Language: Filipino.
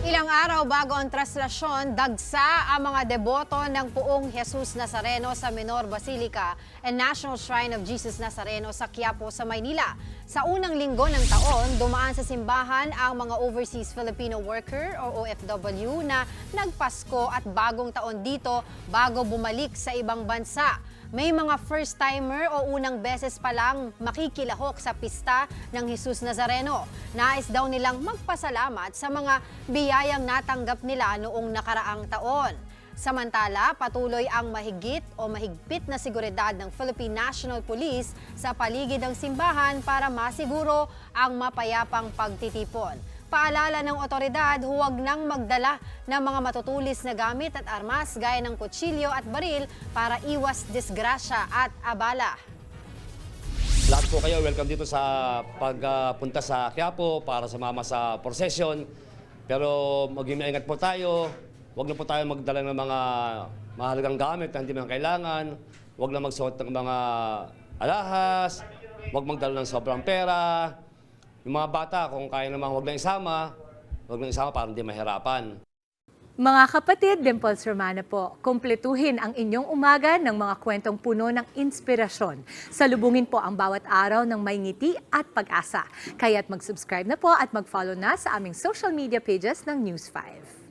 Ilang araw bago ang traslasyon, dagsa ang mga deboto ng Puong Jesus Nazareno sa Menor Basilica and National Shrine of Jesus Nazareno sa Quiapo sa Maynila. Sa unang linggo ng taon, dumaan sa simbahan ang mga Overseas Filipino Worker o OFW na nagpasko at bagong taon dito bago bumalik sa ibang bansa. May mga first-timer o unang beses pa lang makikilahok sa pista ng Jesus Nazareno. Nais daw nilang magpasalamat sa mga biyayang natanggap nila noong nakaraang taon. Samantala, patuloy ang mahigpit na seguridad ng Philippine National Police sa paligid ng simbahan para masiguro ang mapayapang pagtitipon. Paalala ng otoridad, huwag nang magdala ng mga matutulis na gamit at armas gaya ng kutsilyo at baril para iwas disgrasya at abala. Lahat po kayo, welcome dito sa pagpunta sa Quiapo para sumama sa procession. Pero maging maingat po tayo, huwag na po tayo magdala ng mga mahalagang gamit na hindi man kailangan. Huwag na magsuot ng mga alahas, huwag magdala ng sobrang pera. Yung mga bata, kung kaya naman huwag lang isama para hindi mahirapan. Mga kapatid, Dimples Romana po, kumpletuhin ang inyong umaga ng mga kwentong puno ng inspirasyon. Salubungin po ang bawat araw ng may ngiti at pag-asa. Kaya't mag-subscribe na po at mag-follow na sa aming social media pages ng News 5.